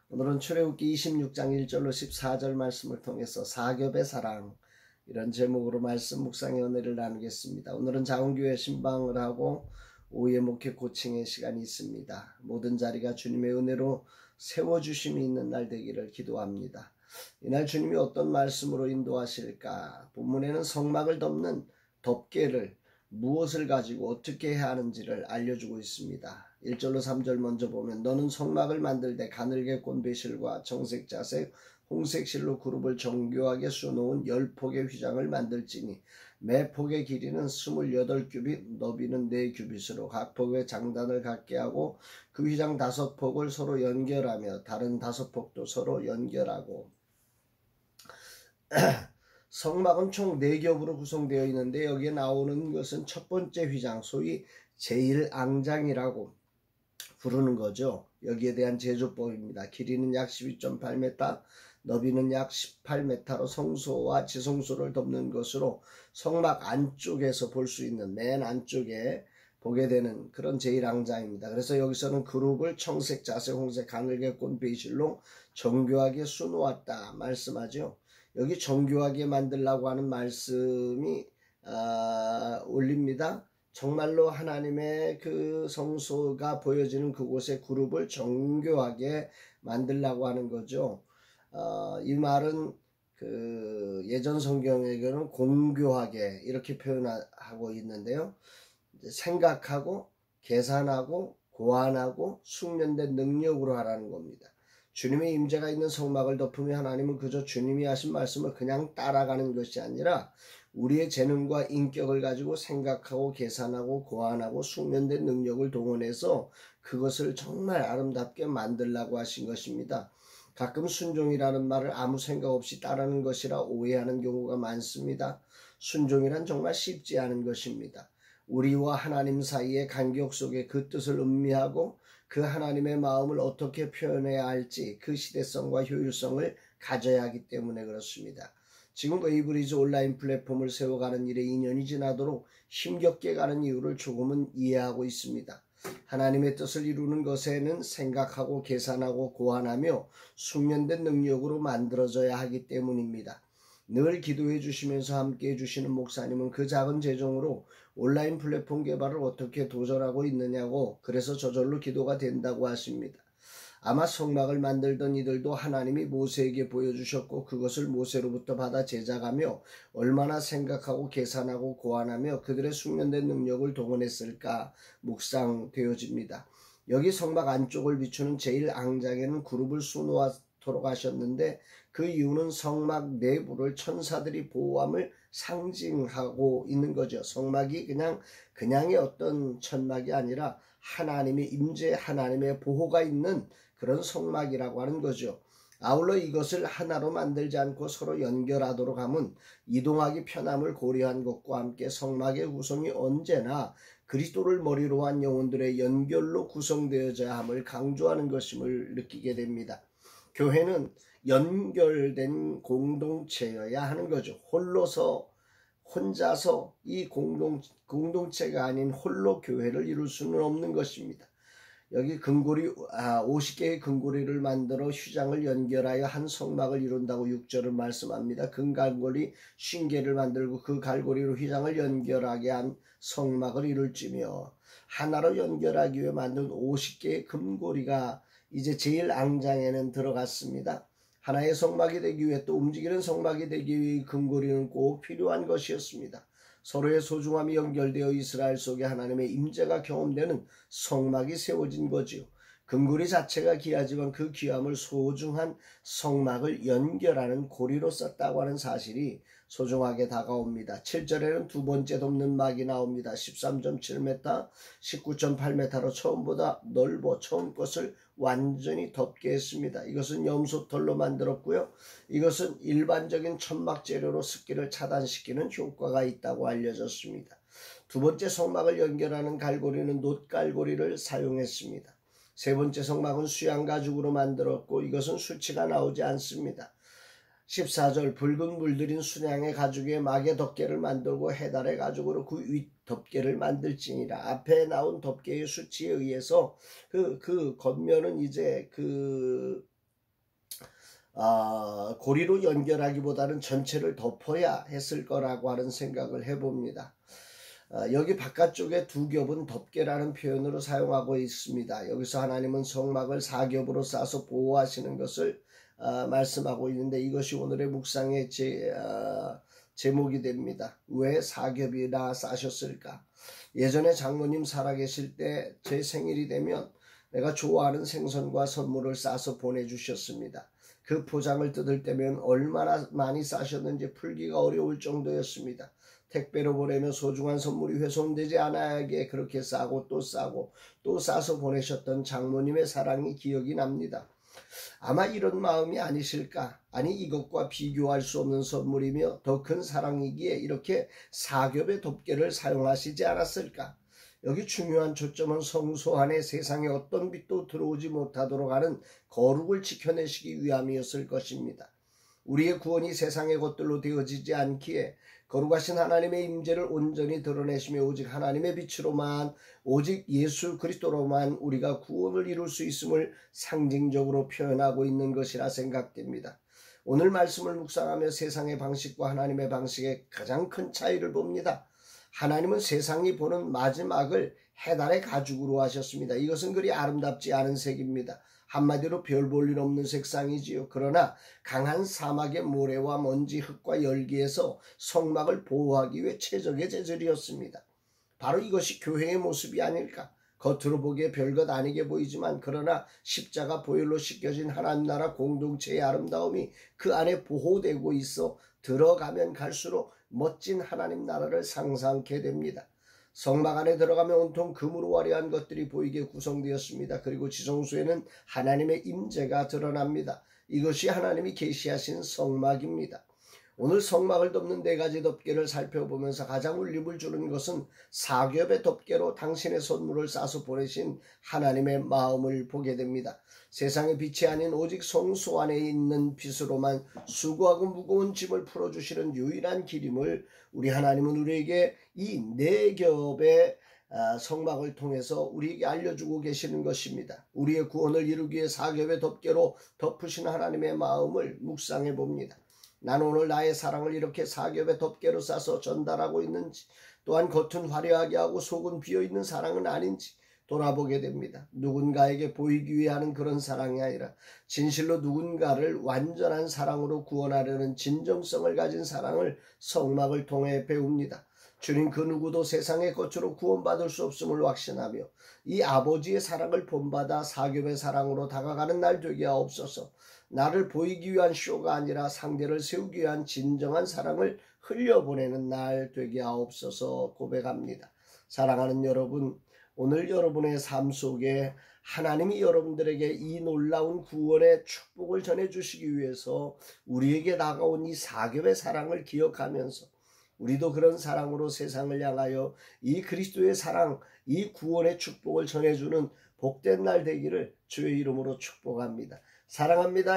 오늘은 출애굽기 26장 1절로 14절 말씀을 통해서 사겹의 사랑 이런 제목으로 말씀 묵상의 은혜를 나누겠습니다. 오늘은 자원교회 신방을 하고 오후에 목회 코칭의 시간이 있습니다. 모든 자리가 주님의 은혜로 세워주심이 있는 날 되기를 기도합니다. 이날 주님이 어떤 말씀으로 인도하실까? 본문에는 성막을 덮는 덮개를 무엇을 가지고 어떻게 해야 하는지를 알려주고 있습니다. 1절로 3절 먼저 보면 너는 성막을 만들 때 가늘게 꼰 배실과 정색 자색 홍색 실로 그룹을 정교하게 수놓은 10폭의 휘장을 만들지니 매 폭의 길이는 28규빗 너비는 4규빗으로 각 폭의 장단을 갖게 하고 그 휘장 5폭을 서로 연결하며 다른 5폭도 서로 연결하고 성막은 총 4겹으로 구성되어 있는데 여기에 나오는 것은 첫 번째 휘장, 소위 제1앙장이라고 부르는 거죠. 여기에 대한 제조법입니다. 길이는 약 12.8m, 너비는 약 18m로 성소와 지성소를 덮는 것으로 성막 안쪽에서 볼 수 있는 맨 안쪽에 보게 되는 그런 제1앙장입니다. 그래서 여기서는 그룹을 청색, 자색, 홍색, 가늘게 꼰 배실로 정교하게 수놓았다 말씀하죠. 여기 정교하게 만들라고 하는 말씀이 올립니다. 정말로 하나님의 그 성소가 보여지는 그곳의 그룹을 정교하게 만들라고 하는 거죠. 이 말은 그 예전 성경에는 공교하게 이렇게 표현하고 있는데요. 생각하고 계산하고 고안하고 숙련된 능력으로 하라는 겁니다. 주님의 임재가 있는 성막을 덮으며 하나님은 그저 주님이 하신 말씀을 그냥 따라가는 것이 아니라 우리의 재능과 인격을 가지고 생각하고 계산하고 고안하고 숙련된 능력을 동원해서 그것을 정말 아름답게 만들라고 하신 것입니다. 가끔 순종이라는 말을 아무 생각 없이 따르는 것이라 오해하는 경우가 많습니다. 순종이란 정말 쉽지 않은 것입니다. 우리와 하나님 사이의 간격 속에 그 뜻을 음미하고 그 하나님의 마음을 어떻게 표현해야 할지 그 시대성과 효율성을 가져야 하기 때문에 그렇습니다. 지금 웨이브리즈 온라인 플랫폼을 세워가는 일에 2년이 지나도록 힘겹게 가는 이유를 조금은 이해하고 있습니다. 하나님의 뜻을 이루는 것에는 생각하고 계산하고 고안하며 숙련된 능력으로 만들어져야 하기 때문입니다. 늘 기도해 주시면서 함께 해주시는 목사님은 그 작은 재정으로 온라인 플랫폼 개발을 어떻게 도전하고 있느냐고 그래서 저절로 기도가 된다고 하십니다. 아마 성막을 만들던 이들도 하나님이 모세에게 보여주셨고 그것을 모세로부터 받아 제작하며 얼마나 생각하고 계산하고 고안하며 그들의 숙련된 능력을 동원했을까 묵상되어집니다. 여기 성막 안쪽을 비추는 제1앙장에는 그룹을 수놓도록 하셨는데 그 이유는 성막 내부를 천사들이 보호함을 상징하고 있는 거죠. 성막이 그냥의 어떤 천막이 아니라 하나님의 임재, 하나님의 보호가 있는 그런 성막이라고 하는 거죠. 아울러 이것을 하나로 만들지 않고 서로 연결하도록 하면 이동하기 편함을 고려한 것과 함께 성막의 구성이 언제나 그리스도를 머리로 한 영혼들의 연결로 구성되어져야 함을 강조하는 것임을 느끼게 됩니다. 교회는 연결된 공동체여야 하는 거죠. 혼자서 이 공동체가 아닌 홀로 교회를 이룰 수는 없는 것입니다. 여기 금고리 50개의 금고리를 만들어 휘장을 연결하여 한 성막을 이룬다고 6절을 말씀합니다. 금갈고리 50개를 만들고 그 갈고리로 휘장을 연결하게 한 성막을 이룰지며 하나로 연결하기 위해 만든 50개의 금고리가 이제 제1앙장에는 들어갔습니다. 하나의 성막이 되기 위해 또 움직이는 성막이 되기 위해 금고리는 꼭 필요한 것이었습니다. 서로의 소중함이 연결되어 이스라엘 속에 하나님의 임재가 경험되는 성막이 세워진 거지요. 금고리 자체가 귀하지만 그 귀함을 소중한 성막을 연결하는 고리로 썼다고 하는 사실이 소중하게 다가옵니다. 7절에는 두 번째 덮는 막이 나옵니다. 13.7m, 19.8m로 처음보다 넓어 처음 것을 완전히 덮게 했습니다. 이것은 염소털로 만들었고요. 이것은 일반적인 천막 재료로 습기를 차단시키는 효과가 있다고 알려졌습니다. 두 번째 성막을 연결하는 갈고리는 놋갈고리를 사용했습니다. 세 번째 성막은 수양 가죽으로 만들었고 이것은 수치가 나오지 않습니다. 14절 붉은 물들인 순양의 가죽에 막의 덮개를 만들고 해달의 가죽으로 그 윗 덮개를 만들지니라. 앞에 나온 덮개의 수치에 의해서 그 겉면은 이제 그 고리로 연결하기보다는 전체를 덮어야 했을 거라고 하는 생각을 해봅니다. 여기 바깥쪽에 두 겹은 덮개라는 표현으로 사용하고 있습니다. 여기서 하나님은 성막을 4겹으로 싸서 보호하시는 것을 말씀하고 있는데, 이것이 오늘의 묵상의 제목이 됩니다. 왜 4겹이나 싸셨을까? 예전에 장모님 살아계실 때 제 생일이 되면 내가 좋아하는 생선과 선물을 싸서 보내주셨습니다. 그 포장을 뜯을 때면 얼마나 많이 싸셨는지 풀기가 어려울 정도였습니다. 택배로 보내며 소중한 선물이 훼손되지 않아야게 그렇게 싸고 또 싸서 보내셨던 장모님의 사랑이 기억이 납니다. 아마 이런 마음이 아니실까? 아니, 이것과 비교할 수 없는 선물이며 더 큰 사랑이기에 이렇게 4겹의 덮개를 사용하시지 않았을까? 여기 중요한 초점은 성소 안에 세상에 어떤 빛도 들어오지 못하도록 하는 거룩을 지켜내시기 위함이었을 것입니다. 우리의 구원이 세상의 것들로 되어지지 않기에 거룩하신 하나님의 임재를 온전히 드러내시며 오직 하나님의 빛으로만, 오직 예수 그리스도로만 우리가 구원을 이룰 수 있음을 상징적으로 표현하고 있는 것이라 생각됩니다. 오늘 말씀을 묵상하며 세상의 방식과 하나님의 방식의 가장 큰 차이를 봅니다. 하나님은 세상이 보는 마지막을 해달의 가죽으로 하셨습니다. 이것은 그리 아름답지 않은 색입니다. 한마디로 별 볼 일 없는 색상이지요. 그러나 강한 사막의 모래와 먼지, 흙과 열기에서 성막을 보호하기 위해 최적의 재질이었습니다. 바로 이것이 교회의 모습이 아닐까? 겉으로 보기에 별것 아니게 보이지만 그러나 십자가 보혈로 씻겨진 하나님 나라 공동체의 아름다움이 그 안에 보호되고 있어 들어가면 갈수록 멋진 하나님 나라를 상상케 됩니다. 성막 안에 들어가면 온통 금으로 화려한 것들이 보이게 구성되었습니다. 그리고 지성소에는 하나님의 임재가 드러납니다. 이것이 하나님이 계시하신 성막입니다. 오늘 성막을 덮는 4가지 덮개를 살펴보면서 가장 울림을 주는 것은 4겹의 덮개로 당신의 선물을 싸서 보내신 하나님의 마음을 보게 됩니다. 세상의 빛이 아닌 오직 성소 안에 있는 빛으로만 수고하고 무거운 짐을 풀어주시는 유일한 길임을 우리 하나님은 우리에게 이 4겹의 성막을 통해서 우리에게 알려주고 계시는 것입니다. 우리의 구원을 이루기 위해 4겹의 덮개로 덮으신 하나님의 마음을 묵상해 봅니다. 나는 오늘 나의 사랑을 이렇게 4겹의 덮개로 싸서 전달하고 있는지, 또한 겉은 화려하게 하고 속은 비어있는 사랑은 아닌지 돌아보게 됩니다. 누군가에게 보이기 위해 하는 그런 사랑이 아니라 진실로 누군가를 완전한 사랑으로 구원하려는 진정성을 가진 사랑을 성막을 통해 배웁니다. 주님, 그 누구도 세상의 것으로 구원받을 수 없음을 확신하며 이 아버지의 사랑을 본받아 4겹의 사랑으로 다가가는 날 되게 하옵소서. 나를 보이기 위한 쇼가 아니라 상대를 세우기 위한 진정한 사랑을 흘려보내는 날 되게 하옵소서 고백합니다. 사랑하는 여러분, 오늘 여러분의 삶 속에 하나님이 여러분들에게 이 놀라운 구원의 축복을 전해주시기 위해서 우리에게 다가온 이 4겹의 사랑을 기억하면서 우리도 그런 사랑으로 세상을 향하여 이 그리스도의 사랑, 이 구원의 축복을 전해주는 복된 날 되기를 주의 이름으로 축복합니다. 사랑합니다.